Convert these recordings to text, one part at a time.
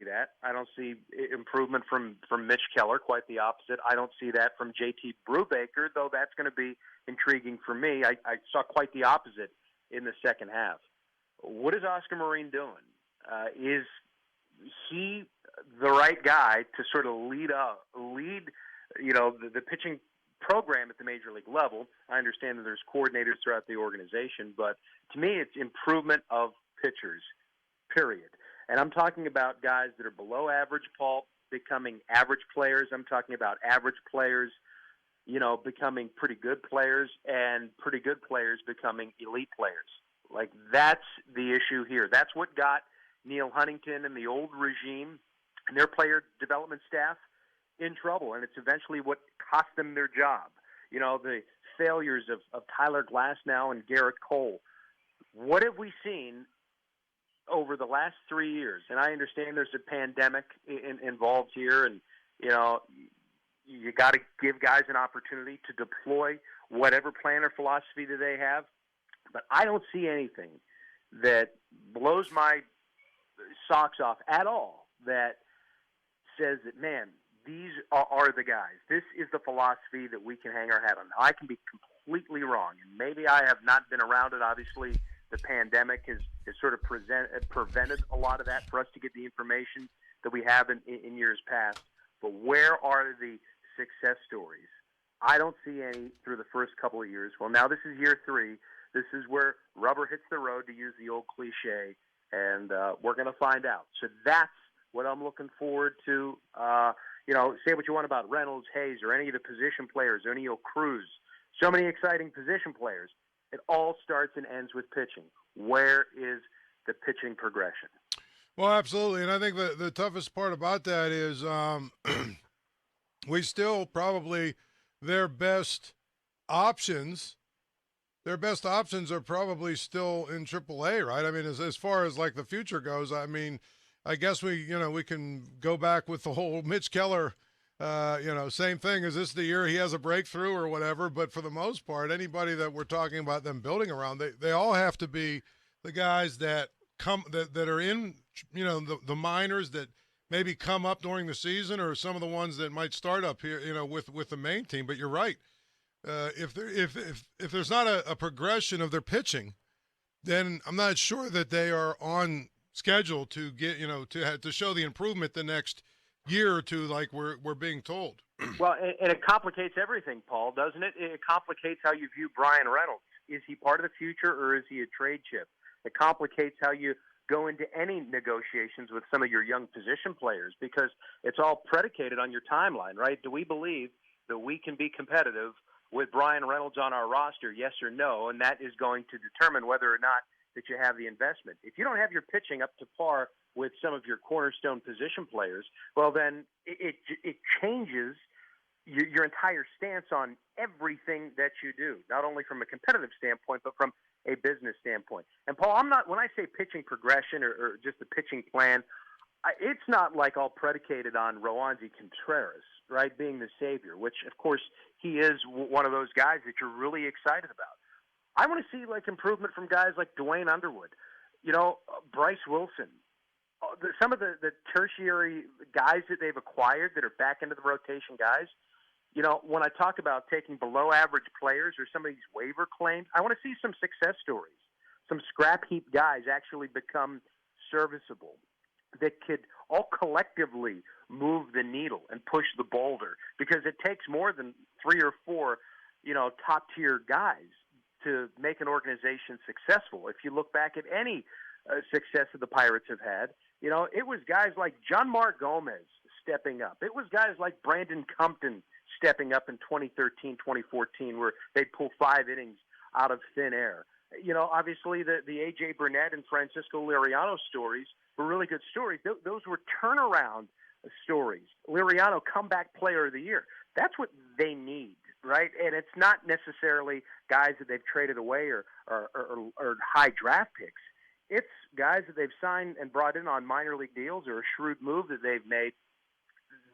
that. I don't see improvement from Mitch Keller, quite the opposite. I don't see that from JT Brubaker, though that's going to be intriguing for me. I saw quite the opposite in the second half. What is Oscar Marin doing? Is he the right guy to sort of lead the pitching program at the major league level? I understand that there's coordinators throughout the organization, but to me it's improvement of pitchers, period. And I'm talking about guys that are below average, Paul, becoming average players. I'm talking about average players, becoming pretty good players, and pretty good players becoming elite players. Like, that's the issue here. That's what got Neil Huntington and the old regime and their player development staff in trouble, and it's eventually what cost them their job. The failures of Tyler Glasnow and Garrett Cole. What have we seen over the last 3 years? And I understand there's a pandemic involved here, and you got to give guys an opportunity to deploy whatever plan or philosophy that they have. But I don't see anything that blows my socks off at all that says that, man, these are the guys. This is the philosophy that we can hang our hat on. Now, I can be completely wrong, and maybe I have not been around it. Obviously, the pandemic has sort of prevented a lot of that for us to get the information that we have in years past. But where are the success stories? I don't see any through the first couple of years. Well, now this is year 3. This is where rubber hits the road, to use the old cliche, and we're going to find out. So that's what I'm looking forward to. Say what you want about Reynolds, Hayes, or any of the position players, or any of Cruz. So many exciting position players. It all starts and ends with pitching. Where is the pitching progression? Well, absolutely. And I think the toughest part about that is we still probably their best options are probably still in AAA, right? I mean, as far as like the future goes, I mean, I guess we can go back with the whole Mitch Keller, same thing. Is this the year he has a breakthrough or whatever? But for the most part, anybody that we're talking about them building around, they all have to be the guys that that are in, the minors that maybe come up during the season, or some of the ones that might start up here, with the main team. But you're right. If there's not a progression of their pitching, then I'm not sure that they are on schedule to get to show the improvement the next year or two, like we're being told. Well, and it complicates everything, Paul, doesn't it? It complicates how you view Brian Reynolds. Is he part of the future, or is he a trade chip? It complicates how you go into any negotiations with some of your young position players, because it's all predicated on your timeline, right? Do we believe that we can be competitive with Brian Reynolds on our roster, yes or no? And that is going to determine whether or not that you have the investment. If you don't have your pitching up to par with some of your cornerstone position players, well, then it changes your entire stance on everything that you do, not only from a competitive standpoint, but from a business standpoint. And Paul, when I say pitching progression or just the pitching plan, it's not like all predicated on Roansy Contreras, right, being the savior, which, of course, he is one of those guys that you're really excited about. I want to see, like, improvement from guys like Dwayne Underwood, Bryce Wilson, some of the tertiary guys that they've acquired that are back into the rotation guys. When I talk about taking below-average players or some of these waiver claims, I want to see some success stories, some scrap heap guys actually become serviceable, that could all collectively move the needle and push the boulder, because it takes more than 3 or 4, top-tier guys to make an organization successful. If you look back at any success that the Pirates have had, it was guys like John Mark Gomez stepping up. It was guys like Brandon Compton stepping up in 2013, 2014, where they pull 5 innings out of thin air. Obviously the A.J. Burnett and Francisco Liriano stories were really good stories. Those were turnaround stories. Liriano, comeback player of the year. That's what they need, right? And it's not necessarily guys that they've traded away or high draft picks. It's guys that they've signed and brought in on minor league deals or a shrewd move that they've made.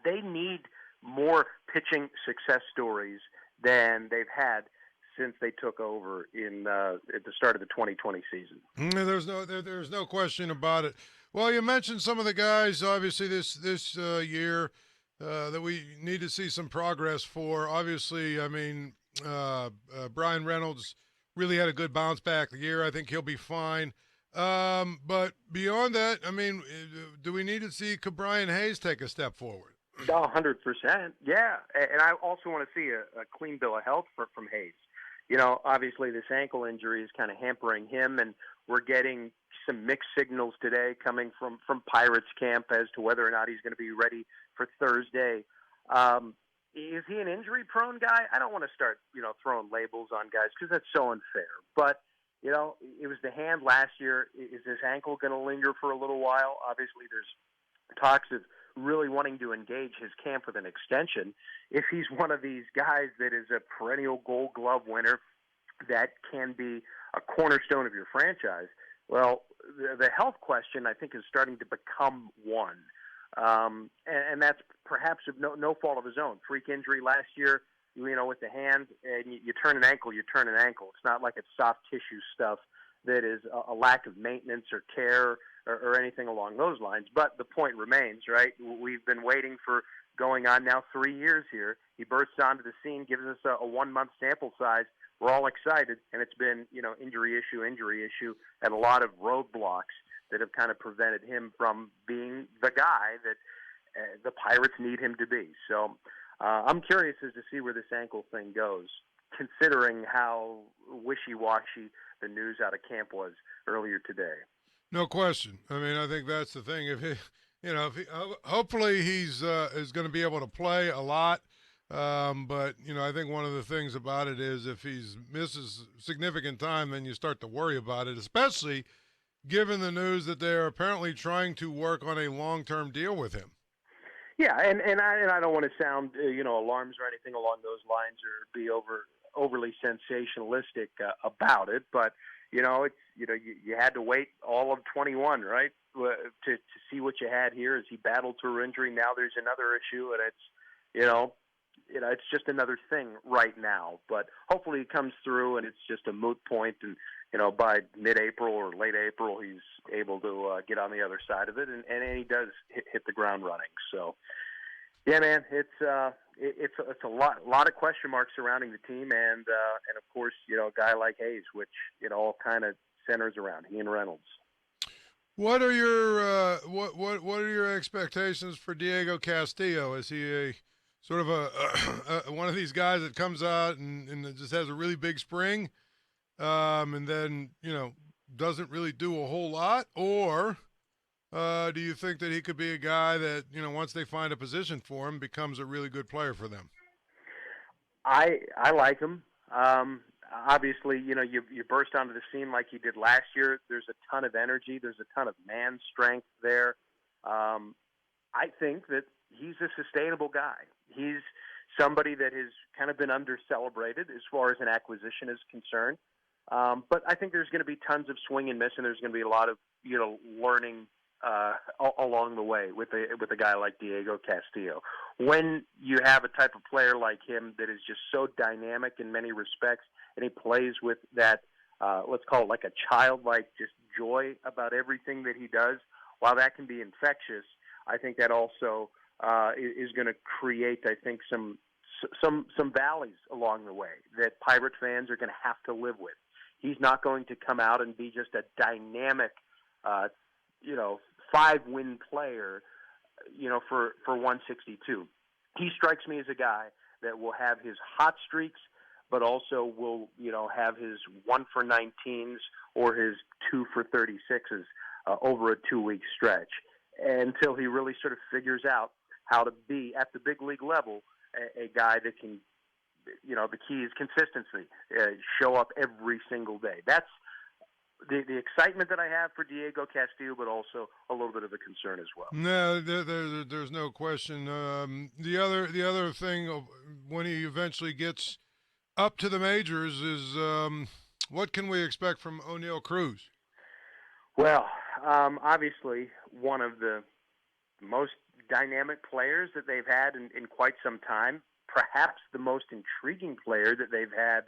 They need more pitching success stories than they've had since they took over at the start of the 2020 season. There's no question about it. Well, you mentioned some of the guys, obviously, this year that we need to see some progress for. Obviously, I mean, Brian Reynolds really had a good bounce back year. I think he'll be fine. But beyond that, I mean, do we need to see Brian Hayes take a step forward? 100%. Yeah. And I also want to see a clean bill of health from Hayes. Obviously this ankle injury is kind of hampering him, and we're getting some mixed signals today coming from Pirates camp as to whether or not he's going to be ready for Thursday. Is he an injury-prone guy? I don't want to start, throwing labels on guys because that's so unfair. But, it was the hand last year. Is this ankle going to linger for a little while? Obviously, there's talks of really wanting to engage his camp with an extension. If he's one of these guys that is a perennial Gold Glove winner that can be a cornerstone of your franchise, well, the health question, I think, is starting to become one. And that's perhaps of no fault of his own. Freak injury last year, with the hand, and you turn an ankle, you turn an ankle. It's not like it's soft tissue stuff that is a lack of maintenance or care or anything along those lines. But the point remains, right? We've been waiting for going on now 3 years here. He bursts onto the scene, gives us a 1 month sample size. We're all excited, and it's been, injury issue, and a lot of roadblocks that have kind of prevented him from being the guy that the Pirates need him to be. So I'm curious as to see where this ankle thing goes, considering how wishy-washy the news out of camp was earlier today. No question. I mean, I think that's the thing. If he, hopefully he's is going to be able to play a lot. But I think one of the things about it is if he's misses significant time, then you start to worry about it, especially given the news that they're apparently trying to work on a long-term deal with him. Yeah, and I don't want to sound alarms or anything along those lines or be overly sensationalistic about it, but it's you had to wait all of 21, right, to see what you had here as he battled through injury. Now there's another issue, and it's it's just another thing right now. But hopefully it comes through, and it's just a moot point, and by mid-April or late April, he's able to get on the other side of it, and he does hit the ground running. So, yeah, man, it's a lot of question marks surrounding the team, and of course, a guy like Hayes, which all kind of centers around he and Reynolds. What are your what are your expectations for Diego Castillo? Is he a sort of a one of these guys that comes out and just has a really big spring? And then, doesn't really do a whole lot? Or do you think that he could be a guy that, once they find a position for him, becomes a really good player for them? I like him. Obviously, you burst onto the scene like you did last year. There's a ton of energy. There's a ton of man strength there. I think that he's a sustainable guy. He's somebody that has kind of been under-celebrated as far as an acquisition is concerned. But I think there's going to be tons of swing and miss, and there's going to be a lot of learning along the way with a guy like Diego Castillo. When you have a type of player like him that is just so dynamic in many respects, and he plays with that let's call it like a childlike just joy about everything that he does, while that can be infectious, I think that also is going to create, I think, some valleys along the way that Pirate fans are going to have to live with. He's not going to come out and be just a dynamic, 5-win player, for 162. He strikes me as a guy that will have his hot streaks, but also will, have his 1-for-19s or his 2-for-36s over a 2-week stretch until he really sort of figures out how to be at the big league level a guy that can, the key is consistency, show up every single day. That's the excitement that I have for Diego Castillo, but also a little bit of a concern as well. No, there's no question. The other thing when he eventually gets up to the majors is what can we expect from O'Neal Cruz? Well, obviously one of the most dynamic players that they've had in quite some time, perhaps the most intriguing player that they've had,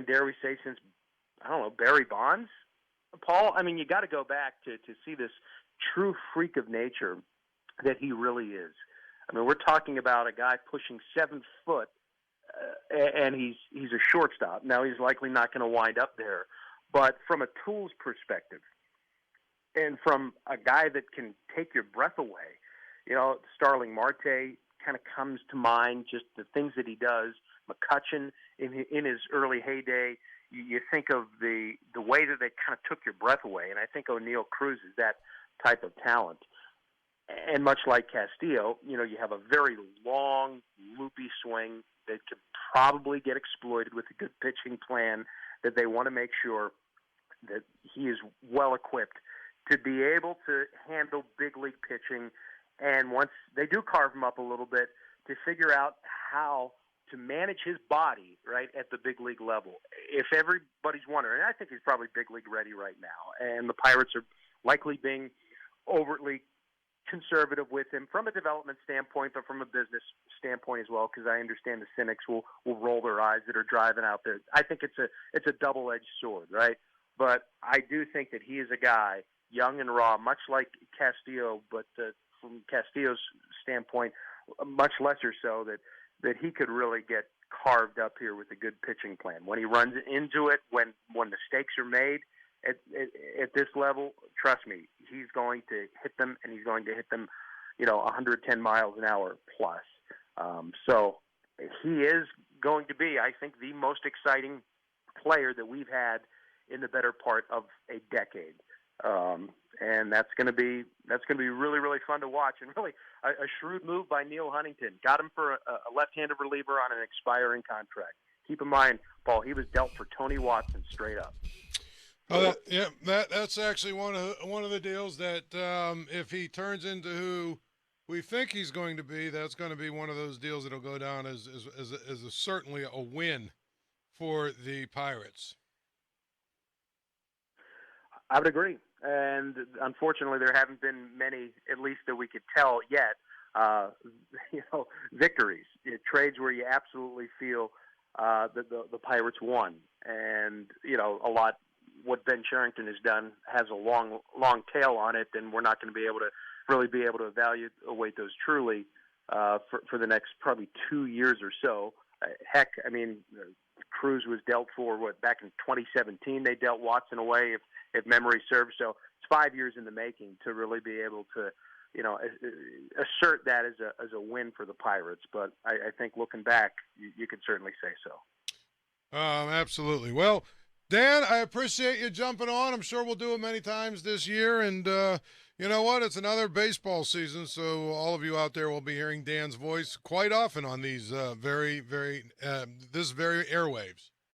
dare we say, since, Barry Bonds? Paul, I mean, you got to go back to see this true freak of nature that he really is. I mean, we're talking about a guy pushing 7 foot, and he's a shortstop. Now, he's likely not going to wind up there. But from a tools perspective, and from a guy that can take your breath away, Starling Marte kind of comes to mind, just the things that he does. McCutchen in his early heyday, you think of the way that they kind of took your breath away, and I think O'Neal Cruz is that type of talent. And much like Castillo, you have a very long, loopy swing that could probably get exploited with a good pitching plan, that they want to make sure that he is well equipped to be able to handle big league pitching. And once they do carve him up a little bit, to figure out how to manage his body right at the big league level. If everybody's wondering, and I think he's probably big league ready right now, and the Pirates are likely being overtly conservative with him from a development standpoint, but from a business standpoint as well, because I understand the cynics will roll their eyes that are driving out there. I think it's a double-edged sword, right? But I do think that he is a guy, young and raw, much like Castillo, but from Castillo's standpoint, much lesser so, that he could really get carved up here with a good pitching plan. When he runs into it, when mistakes are made at this level, trust me, he's going to hit them, and he's going to hit them, 110 miles an hour plus. So he is going to be, I think, the most exciting player that we've had in the better part of a decade. And that's going to be really, really fun to watch, and really a shrewd move by Neil Huntington. Got him for a left-handed reliever on an expiring contract. Keep in mind, Paul, he was dealt for Tony Watson straight up. Oh, that's actually one of the deals that if he turns into who we think he's going to be, that's going to be one of those deals that'll go down as certainly a win for the Pirates. I would agree. And unfortunately, there haven't been many, at least that we could tell yet, victories, trades where you absolutely feel that the Pirates won. And, a lot what Ben Cherington has done has a long tail on it, and we're not going to be able to evaluate those truly for the next probably 2 years or so. Heck, I mean, Cruz was dealt for, back in 2017 they dealt Watson away, if memory serves. So it's 5 years in the making to really be able to, assert that as a win for the Pirates. But I think looking back, you could certainly say so. Absolutely. Well, Dan, I appreciate you jumping on. I'm sure we'll do it many times this year. And you know what? It's another baseball season, so all of you out there will be hearing Dan's voice quite often on these very airwaves.